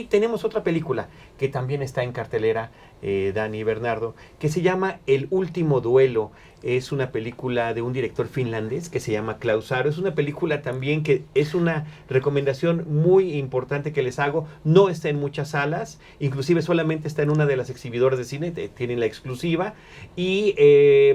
Y tenemos otra película que también está en cartelera, Dani y Bernardo, que se llama El último duelo. Es una película de un director finlandés que se llama Klaus Aro. Es una película también que es una recomendación muy importante que les hago. No está en muchas salas, inclusive solamente está en una de las exhibidoras de cine, tienen la exclusiva, y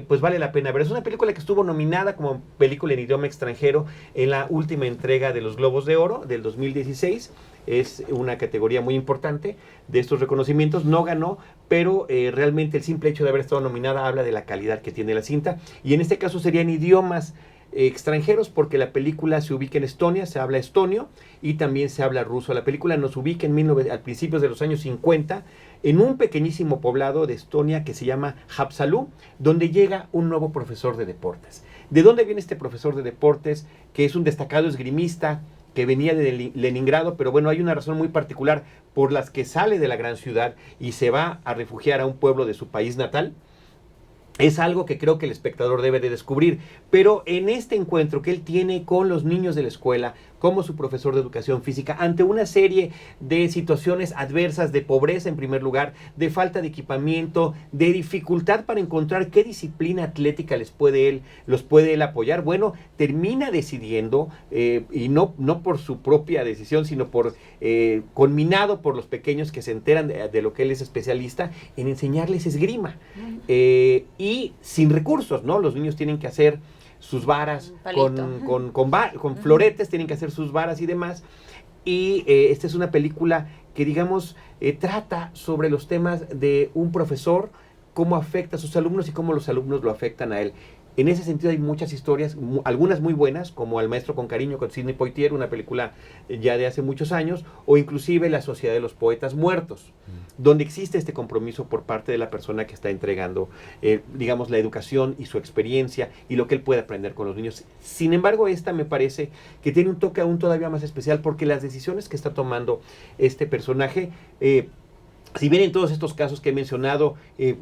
pues vale la pena ver. Es una película que estuvo nominada como película en idioma extranjero en la última entrega de los Globos de Oro del 2016. Es una categoría muy importante de estos reconocimientos. No ganó, pero realmente el simple hecho de haber estado nominada habla de la calidad que tiene la cinta. Y en este caso serían idiomas extranjeros, porque la película se ubica en Estonia, se habla estonio y también se habla ruso. La película nos ubica a principios de los años 50 en un pequeñísimo poblado de Estonia que se llama Haapsalu, donde llega un nuevo profesor de deportes. ¿De dónde viene este profesor de deportes? Que es un destacado esgrimista que venía de Leningrado, pero bueno, hay una razón muy particular por las que sale de la gran ciudad y se va a refugiar a un pueblo de su país natal. Es algo que creo que el espectador debe de descubrir, pero en este encuentro que él tiene con los niños de la escuela, como su profesor de educación física, ante una serie de situaciones adversas, de pobreza en primer lugar, de falta de equipamiento, de dificultad para encontrar qué disciplina atlética los puede él apoyar, bueno, termina decidiendo, y no por su propia decisión, sino conminado por los pequeños que se enteran de lo que él es especialista, en enseñarles esgrima. Y sin recursos, ¿no? Los niños tienen que hacer sus varas con floretes, tienen que hacer sus varas y demás. Y esta es una película que, digamos, trata sobre los temas de un profesor, cómo afecta a sus alumnos y cómo los alumnos lo afectan a él. En ese sentido hay muchas historias, algunas muy buenas, como Al maestro con cariño, con Sidney Poitier, una película ya de hace muchos años, o inclusive La sociedad de los poetas muertos, donde existe este compromiso por parte de la persona que está entregando, digamos, la educación y su experiencia y lo que él puede aprender con los niños. Sin embargo, esta me parece que tiene un toque aún todavía más especial, porque las decisiones que está tomando este personaje, si bien en todos estos casos que he mencionado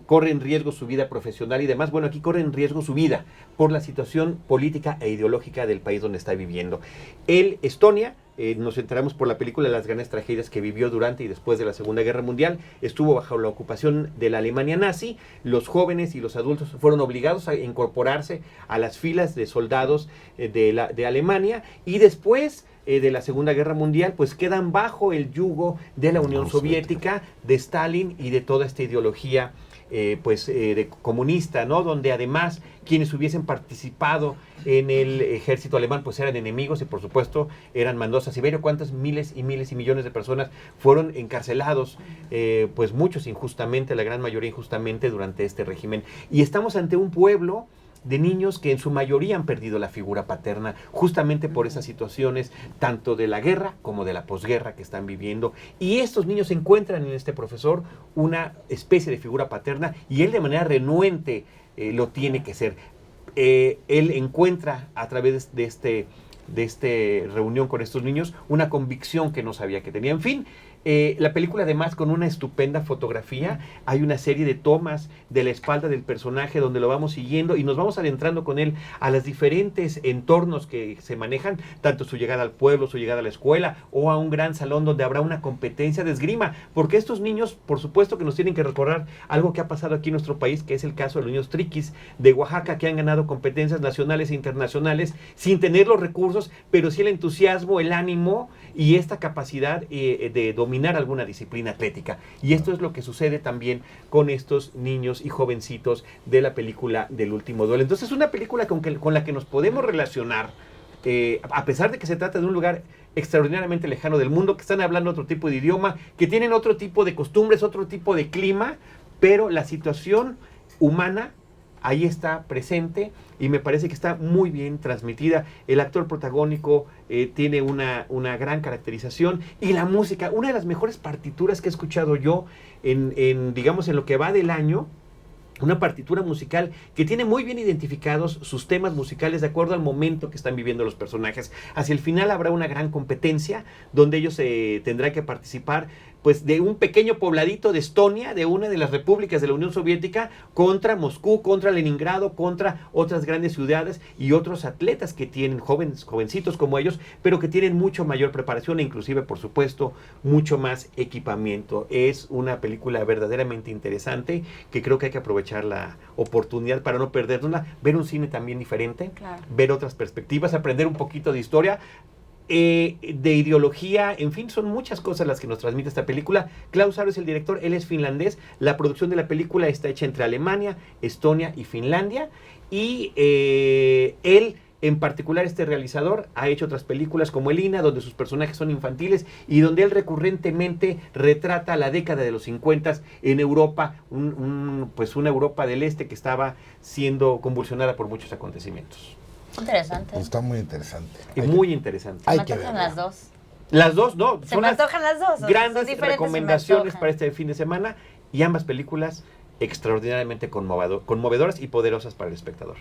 corre en riesgo su vida profesional y demás, bueno, aquí corre en riesgo su vida por la situación política e ideológica del país donde está viviendo. Él, Estonia, nos enteramos por la película las grandes tragedias que vivió durante y después de la Segunda Guerra Mundial, estuvo bajo la ocupación de la Alemania nazi. Los jóvenes y los adultos fueron obligados a incorporarse a las filas de soldados de Alemania, y después de la Segunda Guerra Mundial, pues quedan bajo el yugo de la Unión Soviética, de Stalin y de toda esta ideología de comunista, ¿no? Donde además quienes hubiesen participado en el ejército alemán pues eran enemigos y por supuesto eran mandados a Siberia. ¿Cuántas miles y millones de personas fueron encarcelados? Pues muchos injustamente, la gran mayoría injustamente durante este régimen. Y estamos ante un pueblo de niños que en su mayoría han perdido la figura paterna, justamente por esas situaciones, tanto de la guerra como de la posguerra que están viviendo. Y estos niños encuentran en este profesor una especie de figura paterna, y él de manera renuente lo tiene que ser. Él encuentra a través de esta reunión con estos niños una convicción que no sabía que tenía. En fin, la película además con una estupenda fotografía. Hay una serie de tomas de la espalda del personaje donde lo vamos siguiendo y nos vamos adentrando con él a los diferentes entornos que se manejan, tanto su llegada al pueblo, su llegada a la escuela o a un gran salón donde habrá una competencia de esgrima, porque estos niños por supuesto que nos tienen que recordar algo que ha pasado aquí en nuestro país, que es el caso de los niños triquis de Oaxaca, que han ganado competencias nacionales e internacionales sin tener los recursos, pero sí el entusiasmo, el ánimo y esta capacidad de dominar alguna disciplina atlética. Y esto es lo que sucede también con estos niños y jovencitos de la película del último duelo. Entonces es una película con la que nos podemos relacionar, a pesar de que se trata de un lugar extraordinariamente lejano del mundo, que están hablando otro tipo de idioma, que tienen otro tipo de costumbres, otro tipo de clima, pero la situación humana ahí está presente y me parece que está muy bien transmitida. El actor protagónico tiene una gran caracterización, y la música, una de las mejores partituras que he escuchado yo digamos, en lo que va del año. Una partitura musical que tiene muy bien identificados sus temas musicales de acuerdo al momento que están viviendo los personajes. Hacia el final habrá una gran competencia donde ellos tendrán que participar pues de un pequeño pobladito de Estonia, de una de las repúblicas de la Unión Soviética, contra Moscú, contra Leningrado, contra otras grandes ciudades y otros atletas que tienen jovencitos como ellos, pero que tienen mucho mayor preparación e inclusive, por supuesto, mucho más equipamiento. Es una película verdaderamente interesante que creo que hay que aprovechar la oportunidad para no perderla, ver un cine también diferente, Claro. ver otras perspectivas, aprender un poquito de historia, de ideología, en fin, son muchas cosas las que nos transmite esta película. Klaus Aro es el director, él es finlandés. La producción de la película está hecha entre Alemania, Estonia y Finlandia. Y él, en particular este realizador, ha hecho otras películas como Elina, donde sus personajes son infantiles y donde él recurrentemente retrata la década de los 50 en Europa, pues una Europa del Este que estaba siendo convulsionada por muchos acontecimientos. Interesante. Pues está muy interesante. Y muy interesante. Se me Hay que antojan verla. las dos. Las dos, ¿no? Se Son me las antojan las dos. Son grandes diferentes y me recomendaciones antojan. para este fin de semana y ambas películas extraordinariamente conmovedoras y poderosas para el espectador.